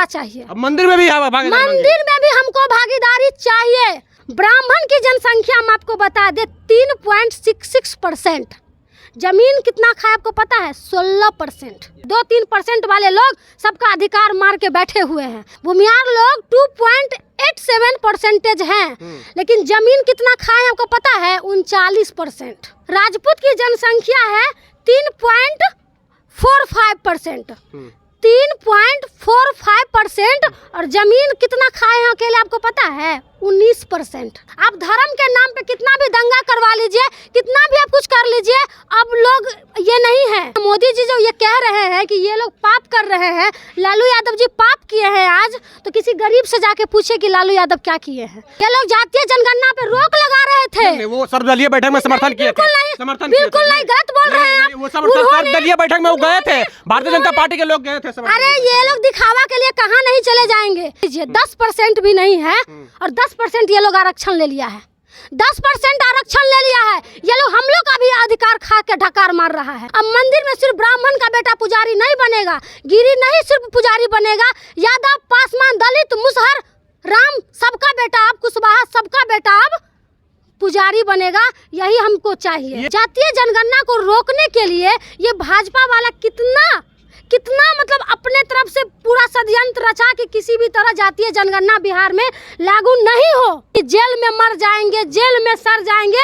चाहिए। मंदिर में भी मंदिर में भी हमको भागीदारी चाहिए। ब्राह्मण की जनसंख्या हम आपको बता दे 3.66%। जमीन कितना खाए आपको पता है? 16%। 2-3% वाले लोग सबका अधिकार मार के बैठे हुए हैं। भूमियार लोग 2.87% हैं, लेकिन जमीन कितना खाए आपको पता है? 39%। राजपूत की जनसंख्या है 3.45%। 3.45% और जमीन कितना खाए हैं अकेले आपको पता है? 19%। आप धर्म के नाम पे कितना भी दंगा करवा लीजिए, कितना भी आप कुछ कर लीजिए, अब लोग ये नहीं है। मोदी जी जो ये कह रहे हैं कि ये लोग पाप कर रहे हैं, लालू यादव जी पाप किए हैं आज, तो किसी गरीब से जाके पूछे कि लालू यादव क्या किए हैं। ये लोग जातीय जनगणना पे रोक लगा रहे थे। वो सर्वदलीय बैठक में समर्थन किए थे। बिल्कुल नहीं, गलत बोल रहे हैं। वो सर्वदलीय बैठक में वो गए थे, भारतीय जनता पार्टी के लोग गए थे। अरे ये लोग दिखावा के लिए कहाँ नहीं चले जाएंगे। 10% भी नहीं है और 10% ये लोग आरक्षण ले लिया है। 10% आरक्षण ले लिया है। ये लोग हम लोग का भी अधिकार खा के ढकार मार रहा है। अब मंदिर में सिर्फ ब्राह्मण का बेटा पुजारी नहीं बनेगा, गिरी नहीं सिर्फ पुजारी बनेगा, यादव, पासवान, दलित, मुसहर, राम सबका बेटा अब कुशवाहा सबका बेटा अब पुजारी बनेगा। यही हमको चाहिए। जातीय जनगणना को रोकने के लिए ये भाजपा वाला कितना मतलब अपने तरफ से पूरा षड्यंत्र रचा कि किसी भी तरह जातीय जनगणना बिहार में लागू नहीं हो। जेल में मर जाएंगे, जेल में सड़ जाएंगे,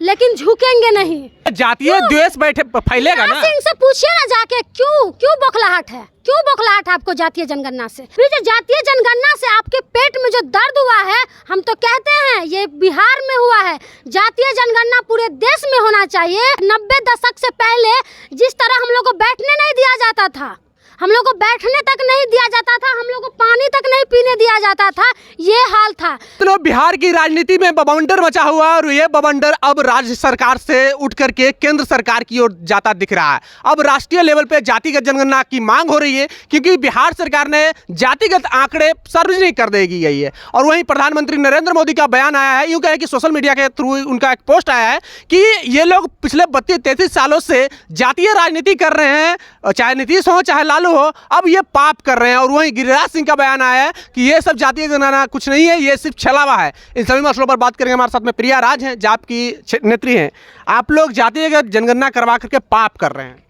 लेकिन झुकेंगे नहीं। जातीय द्वेष बैठे फैलेगा ना। इनसे पूछिए ना जाके क्यों बौखलाहट है, क्यों बौखलाहट है आपको जातीय जनगणना से? फिर जो जातीय जनगणना से आपके पेट में जो दर्द हुआ है, हम तो कहते हैं ये बिहार में हुआ है। जातीय जनगणना पूरे देश में होना चाहिए। 90 दशक से पहले जिस तरह हम लोग को बैठने नहीं दिया जाता था, हम लोग को बैठने तक नहीं दिया जाता था, हम लोग को पानी तक नहीं पीने दिया जाता था, ये हाल था। तो बिहार की राजनीति में बवंडर मचा हुआ और ये बवंडर अब राज्य सरकार से उठ करके केंद्र सरकार की ओर जाता दिख रहा है। अब राष्ट्रीय लेवल पे जातिगत जनगणना की मांग हो रही है, क्योंकि बिहार सरकार ने जातिगत आंकड़े सार्वजनिक कर देगी गई है। और वहीं प्रधानमंत्री नरेंद्र मोदी का बयान आया है, यूं कहे कि सोशल मीडिया के थ्रू उनका एक पोस्ट आया है कि ये लोग पिछले 32-33 सालों से जातीय राजनीति कर रहे हैं, चाहे नीतीश हो चाहे लालू हो, अब ये पाप कर रहे हैं। और वहीं गिरिराज सिंह का बयान आया है कि ये सब जातीय जनगणना कुछ नहीं है, ये सिर्फ छलावा है। इन सभी मसलों पर बात करेंगे। हमारे साथ में प्रिया राज हैं, जाप की नेत्री हैं। आप लोग जातीय जनगणना करवा करके पाप कर रहे हैं।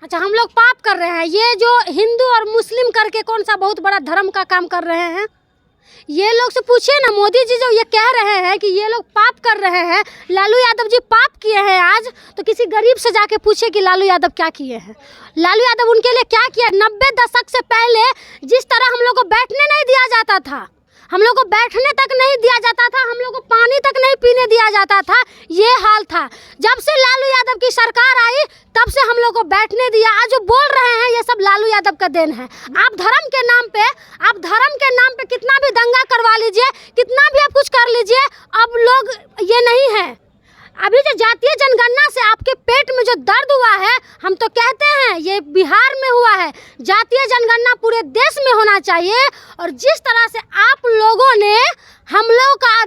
अच्छा, हम लोग पाप कर रहे हैं। ये जो हिंदू और मुस्लिम करके कौन सा बहुत बड़ा धर्म का काम कर रहे हैं? ये लोग से पूछिए ना। मोदी जी जो ये कह रहे हैं कि ये लोग पाप कर रहे हैं, लालू यादव जी पाप किए हैं आज, तो किसी गरीब से जाके पूछे कि लालू यादव क्या किए हैं। लालू यादव उनके लिए क्या किया? 90 दशक से पहले जिस तरह हम लोग को बैठने नहीं दिया जाता था, हम लोग को बैठने तक नहीं दिया जाता था, हम लोग को पानी तक नहीं पीने दिया जाता था, ये हाल था। जब से लालू यादव की सरकार आई तब से हम लोग को बैठने दिया। आज जो बोल रहे हैं ये सब लालू यादव का देन है। आप धर्म के नाम पे कितना भी दंगा करवा लीजिए, कितना भी आप कुछ कर लीजिए, अब लोग ये नहीं है। अभी जो जातीय जनगणना से आपके पेट में जो दर्द हुआ है, हम तो कहते हैं ये बिहार में हुआ है। जातीय जनगणना पूरे देश में होना चाहिए। और जिस तरह से आप लोगों ने हम लोगों का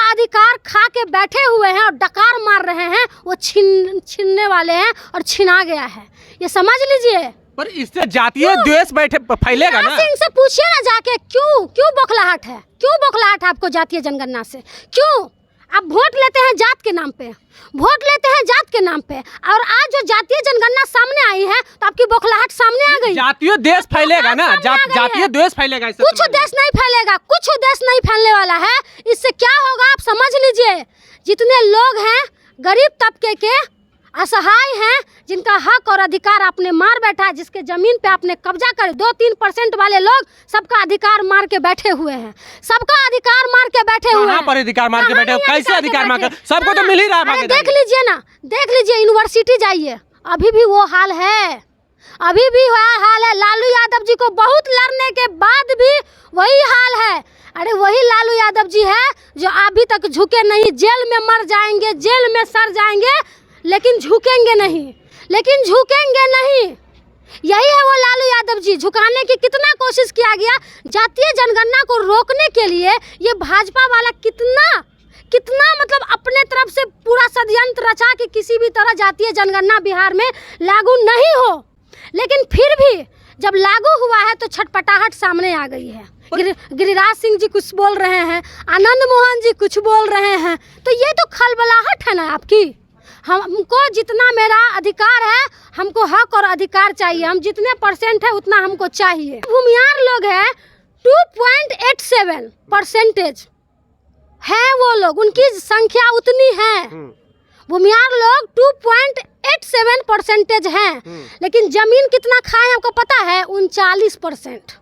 अधिकार खा के बैठे हुए हैं और डकार मार रहे हैं, वो छीनने वाले हैं और छिना गया है, ये समझ लीजिए। पर इससे जातीय द्वेष बैठे फैलेगा ना। इनसे पूछिए ना जाके क्यों बौखलाहट है, क्यों बौखलाहट है आपको जातीय जनगणना से? क्यों आप वोट लेते हैं जात के नाम पे, वोट लेते हैं जात के नाम पे, और आज जो जातीय जनगणना सामने आई है तो आपकी बौखलाहट सामने आ गई। जातीय देश फैलेगा ना, जातीय देश फैलेगा। कुछ देश नहीं फैलेगा, कुछ देश नहीं फैलने वाला है। इससे क्या होगा आप समझ लीजिए। जितने लोग हैं गरीब तबके के, असहाय हैं, जिनका हक और अधिकार आपने मार बैठा है, जिसके जमीन पे आपने कब्जा कर 2-3% वाले लोग सबका अधिकार मार के बैठे हुए हैं, सबका अधिकार मार के बैठे हुए हैं। पर अधिकार मार के बैठे हो? कैसे अधिकार मार के? सबको तो मिल ही रहा है। देख लीजिए ना, देख लीजिए, यूनिवर्सिटी जाइए, अभी भी वो हाल है, अभी भी वह हाल है। लालू यादव जी को बहुत लड़ने के बाद भी वही हाल है। अरे वही लालू यादव जी है जो अभी तक झुके नहीं, जेल में मर जाएंगे, जेल में सड़ जाएंगे, लेकिन झुकेंगे नहीं। यही है वो लालू यादव जी। झुकाने की कितना कोशिश किया गया। जातीय जनगणना को रोकने के लिए ये भाजपा वाला कितना मतलब अपने तरफ से पूरा षड्यंत्र रचा कि किसी भी तरह जातीय जनगणना बिहार में लागू नहीं हो। लेकिन फिर भी जब लागू हुआ है तो छटपटाहट सामने आ गई है। गिरिराज सिंह जी कुछ बोल रहे हैं, आनंद मोहन जी कुछ बोल रहे हैं, तो ये तो खलबलाहट है ना आपकी। हमको जितना मेरा अधिकार है, हमको हक और अधिकार चाहिए, हम जितने % है उतना हमको चाहिए। भूमियार लोग हैं 2.87% है, वो लोग उनकी संख्या उतनी है। भूमियार लोग 2.87% हैं, लेकिन जमीन कितना खाए हमको पता है? 39%।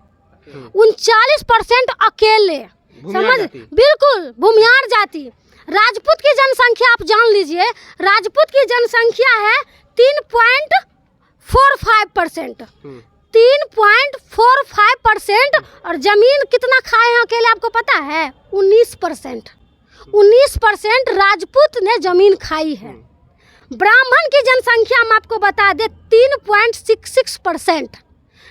39% अकेले, समझ? बिल्कुल भूमियार जाति। राजपूत की जनसंख्या आप जान लीजिए, राजपूत की जनसंख्या है 3.45%। 3.45% और जमीन कितना खाए हैं अकेले आपको पता है? 19%। 19% राजपूत ने जमीन खाई है। ब्राह्मण की जनसंख्या हम आपको बता दें 3.66%।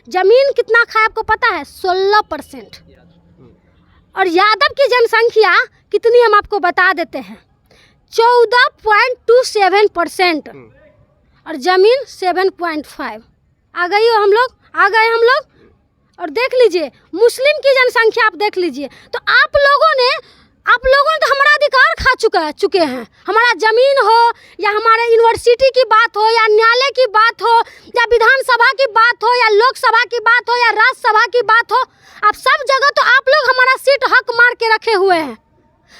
जमीन कितना खाए आपको पता है? 16%। और यादव की जनसंख्या कितनी हम आपको बता देते हैं? 14.27% और जमीन 7.5। आ गए हम लोग। और देख लीजिए मुस्लिम की जनसंख्या आप देख लीजिए। तो आप लोगों ने तो हमारा अधिकार खा चुके हैं। हमारा जमीन हो या हमारे यूनिवर्सिटी की बात हो या न्यायालय की बात हो या विधानसभा की बात हो या लोकसभा की बात हो या राज्यसभा की बात हो, आप सब जगह तो आप लोग हमारा सीट हक मार के रखे हुए हैं।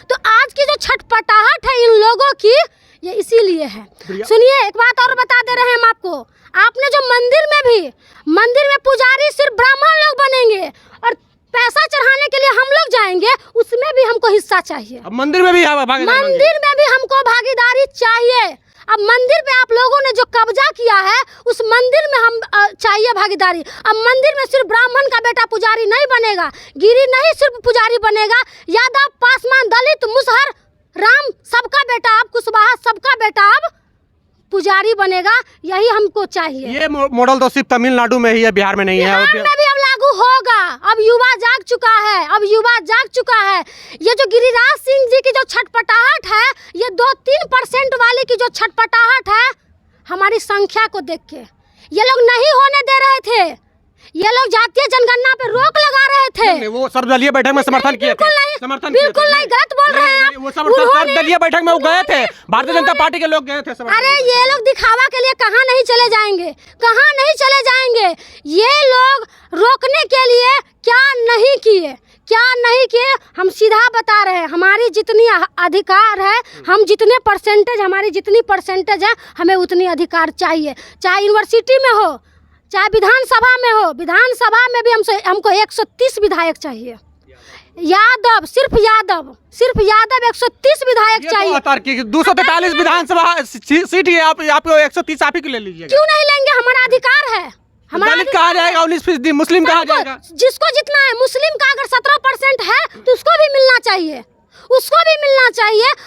तो आज की जो छटपटाहट है इन लोगों की, ये इसीलिए है। सुनिए एक बात और बता दे रहे हैं हम आपको। आपने जो मंदिर में पुजारी सिर्फ ब्राह्मण लोग बनेंगे और पैसा चढ़ाने के लिए हम लोग जाएंगे, उसमें भी हमको हिस्सा चाहिए। अब मंदिर में भी हमको भागीदारी चाहिए। अब मंदिर पे आप लोगों ने जो कब्जा किया है, उस मंदिर में हम चाहिए भागीदारी। अब मंदिर में सिर्फ ब्राह्मण का बेटा पुजारी नहीं बनेगा, गिरी नहीं सिर्फ पुजारी बनेगा, यादव, पासवान, दलित, मुसहर, राम, सबका बेटा अब कुशवाहा, सबका बेटा अब पुजारी बनेगा। यही हमको चाहिए। ये मॉडल तो सिर्फ तमिलनाडु में ही है, बिहार में नहीं है। बिहार में भी अब लागू होगा। अब युवा जाग चुका है। ये जो गिरिराज सिंह जी की जो छटपटाहट है, ये 2-3% वाले की जो छटपटाहट है, हमारी संख्या को देख के ये लोग नहीं होने दे रहे थे। ये लोग जातीय जनगणना पे रोक लगा रहे थे। नहीं, वो सर्वदलीय बैठक में समर्थन किए थे। बिल्कुल नहीं, गलत बोल रहे हैं आप। वो सर्वदलीय बैठक में वो गए थे, भारतीय जनता पार्टी के लोग गए थे। अरे ये लोग दिखावा के लिए कहाँ नहीं चले जाएंगे। ये लोग रोकने के लिए क्या नहीं किए, हम सीधा बता रहे हैं। हमारी जितनी अधिकार है, हम जितने % हमारी जितनी % है, हमें उतनी अधिकार चाहिए। चाहे यूनिवर्सिटी में हो, चाहे विधानसभा में हो। विधानसभा में भी हमको 130 विधायक चाहिए। यादव, सिर्फ यादव 130 विधायक चाहिए। 243 विधानसभा सीट है, आप 130 आप ही को ले लीजिए। क्यों नहीं लेंगे? हमारा अधिकार है। दलित कहा जाएगा 19%, मुस्लिम कहा जाएगा। जिसको जितना है, मुस्लिम का अगर 17% है तो उसको भी मिलना चाहिए।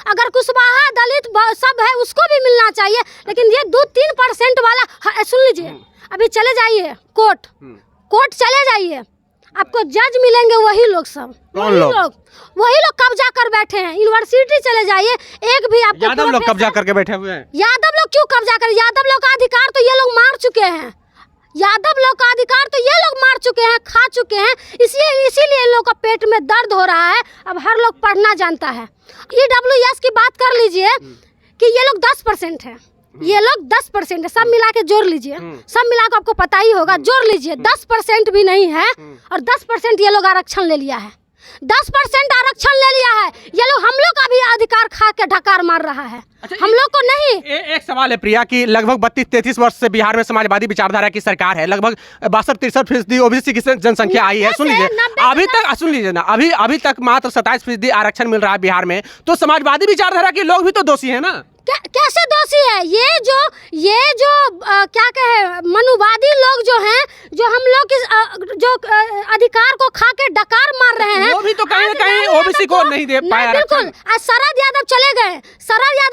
अगर कुशवाहा, दलित सब है, उसको भी मिलना चाहिए। लेकिन ये 2-3% वाला, सुन लीजिए, अभी चले जाइए कोर्ट चले जाइए, आपको जज मिलेंगे वही लोग वही लोग कब्जा कर बैठे हैं। यूनिवर्सिटी चले जाइए, एक भी आपको यादव लोग कब्जा करके बैठे हुए हैं। यादव लोग क्यों कब्जा कर? यादव लोग का अधिकार तो ये लोग मार चुके हैं। खा चुके हैं। इसीलिए इन लोग का पेट में दर्द हो रहा है। अब हर लोग पढ़ना जानता है। EWS की बात कर लीजिए कि ये लोग 10% है। सब मिला के जोड़ लीजिए, सब मिला के आपको पता ही होगा। जोड़ लीजिए, 10% भी नहीं है और 10% ये लोग आरक्षण ले लिया है। 10% आरक्षण ले लिया है। ये लोग हम लोग का भी अधिकार खा के ढकार मार रहा है। अच्छा, हम लोग को नहीं। एक सवाल है प्रिया कि लगभग 32-33 वर्ष से बिहार में समाजवादी विचारधारा की सरकार है। लगभग 62-63% OBC की जनसंख्या आई है। सुन लीजिए, अभी तक मात्र 27% आरक्षण मिल रहा है बिहार में। तो समाजवादी विचारधारा के लोग भी तो दोषी है ना? कैसे दोषी है? ये जो क्या कहे, मनुवादी लोग जो हैं, जो हम लोग जो अधिकार को खा के डकार मार रहे हैं, वो भी तो कहीं OBC को नहीं दे पाया। बिल्कुल। आज शरद यादव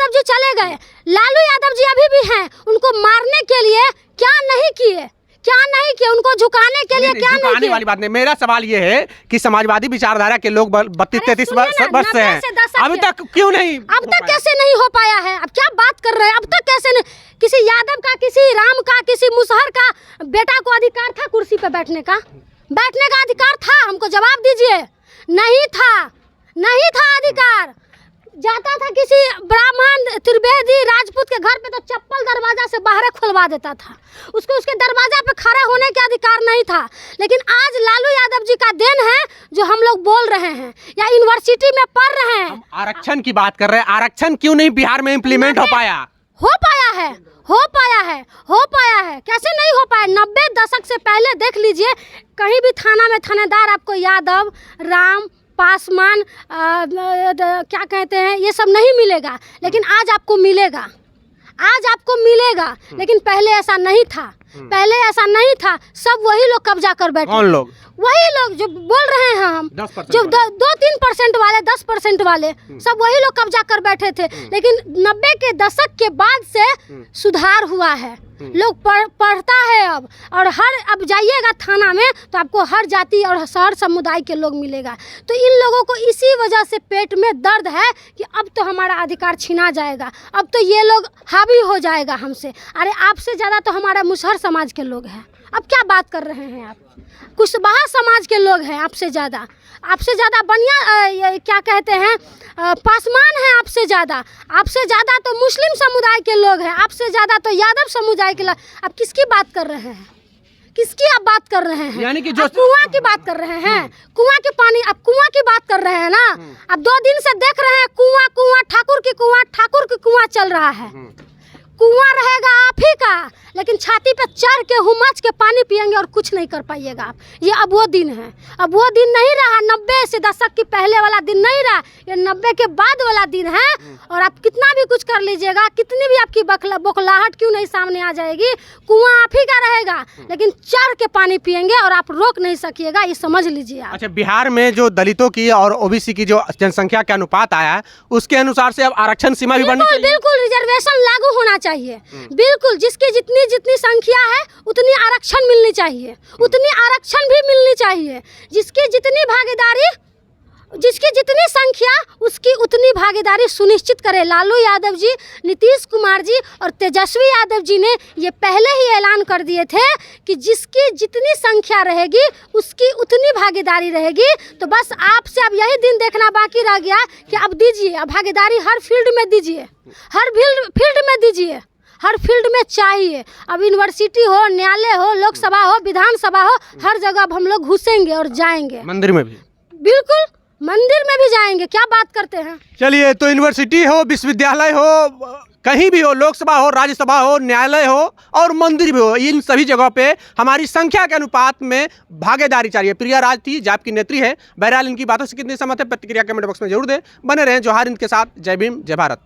जी चले गए, लालू यादव जी अभी भी हैं। उनको मारने के लिए क्या नहीं किए, उनको झुकाने के लिए क्या नहीं किए? वाली बात नहीं। मेरा सवाल ये है कि समाजवादी विचारधारा के लोग 32-33 वर्ष से हैं, अभी तक क्यों नहीं? अब तक कैसे नहीं हो पाया है? अब क्या बात कर रहे हैं? अब तक कैसे नहीं? किसी यादव का, किसी राम का, किसी मुसहर का बेटा को अधिकार था कुर्सी पे बैठने का अधिकार था? हमको जवाब दीजिए। नहीं था, नहीं था अधिकार। जाता था किसी ब्राह्मण त्रिवेदी राजपूत के घर पे तो चप्पल दरवाजा से बाहर खुलवा देता था, उसको उसके दरवाजा पे खड़ा होने का अधिकार नहीं था। लेकिन आज लालू यादव जी का देन है जो हम लोग बोल रहे हैं या यूनिवर्सिटी में पढ़ रहे हैं। आरक्षण की बात कर रहे हैं, आरक्षण क्यों नहीं बिहार में इम्प्लीमेंट हो पाया? हो पाया है, हो पाया है, हो पाया है। कैसे नहीं हो पाया? 90 दशक से पहले देख लीजिए, कहीं भी थाना में थानेदार आपको यादव, राम, पासवान, क्या कहते हैं, ये सब नहीं मिलेगा। लेकिन आज आपको मिलेगा, आज आपको मिलेगा। लेकिन पहले ऐसा नहीं था, पहले ऐसा नहीं था। सब वही लोग कब्जा कर बैठे। कौन लोग? वही लोग जो बोल रहे हैं हम, 10% जो 2-3% वाले, 10% वाले, सब वही लोग कब्जा कर बैठे थे। लेकिन 90 के दशक के बाद से सुधार हुआ है, लोग पढ़ता है अब। और अब जाइएगा थाना में तो आपको हर जाति और हर समुदाय के लोग मिलेगा। तो इन लोगों को इसी वजह से पेट में दर्द है कि अब तो हमारा अधिकार छीना जाएगा, अब तो ये लोग हावी हो जाएगा हमसे। अरे आपसे ज़्यादा तो हमारा मुसहर समाज के लोग हैं। अब क्या बात कर रहे हैं आप? कुशवाहा समाज के लोग हैं आपसे ज़्यादा, आपसे ज़्यादा बनिया क्या कहते हैं, पासवान हैं आपसे ज़्यादा तो मुस्लिम समुदाय के लोग हैं, आपसे ज़्यादा तो यादव समुदाय के लोग। आप किसकी बात कर रहे हैं? किसकी आप बात कर रहे हैं? यानी कि जो कुआं की बात कर रहे हैं, कुआं के पानी, आप कुआं की बात कर रहे हैं ना। आप 2 दिन से देख रहे हैं कुआं, ठाकुर की कुआं चल रहा है। कुआं रहेगा आप ही का, लेकिन छाती पे चढ़ के हुमच के पानी पिएंगे और कुछ नहीं कर पाइएगा आप। ये अब वो दिन है, अब वो दिन नहीं रहा। 90 से दशक की पहले वाला दिन नहीं रहा, ये 90 के बाद वाला दिन है। और आप कितना भी कुछ कर लीजिएगा, कितनी भी आपकी बौखलाहट क्यों नहीं सामने आ जाएगी, कुआं आप ही का रहेगा। लेकिन चढ़ के पानी पिएंगे और आप रोक नहीं सकिएगा, ये समझ लीजिए आप। अच्छा, बिहार में जो दलितों की और ओबीसी की जो जनसंख्या के अनुपात आया है, उसके अनुसार से अब आरक्षण सीमा भी बढ़नी चाहिए। बिल्कुल रिजर्वेशन लागू होना चाहिए। बिल्कुल, जिसकी जितनी संख्या है उतनी आरक्षण मिलनी चाहिए, उतनी आरक्षण भी मिलनी चाहिए। जिसकी जितनी भागीदारी, जिसकी जितनी संख्या, उसकी उतनी भागीदारी सुनिश्चित करे। लालू यादव जी, नीतीश कुमार जी और तेजस्वी यादव जी ने ये पहले ही ऐलान कर दिए थे कि जिसकी जितनी संख्या रहेगी उसकी उतनी भागीदारी रहेगी। तो बस आपसे अब यही दिन देखना बाकी रह गया कि अब दीजिए, अब भागीदारी हर फील्ड में दीजिए, हर फील्ड में दीजिए, हर फील्ड में चाहिए। अब यूनिवर्सिटी हो, न्यायालय हो, लोकसभा हो, विधानसभा हो, हर जगह अब हम लोग घुसेंगे और जाएंगे। मंदिर में भी? बिल्कुल, मंदिर में भी जाएंगे। क्या बात करते हैं? चलिए, तो यूनिवर्सिटी हो, विश्वविद्यालय हो, कहीं भी हो, लोकसभा हो, राज्यसभा हो, न्यायालय हो और मंदिर भी हो, इन सभी जगहों पे हमारी संख्या के अनुपात में भागीदारी चाहिए। प्रिया राज थी, जाप की नेत्री है। बहरहाल इनकी बातों से कितनी सहमत है, प्रतिक्रिया कमेंट बॉक्स में जरूर दें। बने रहें जौहर हिंद के साथ। जय भीम, जय भारत।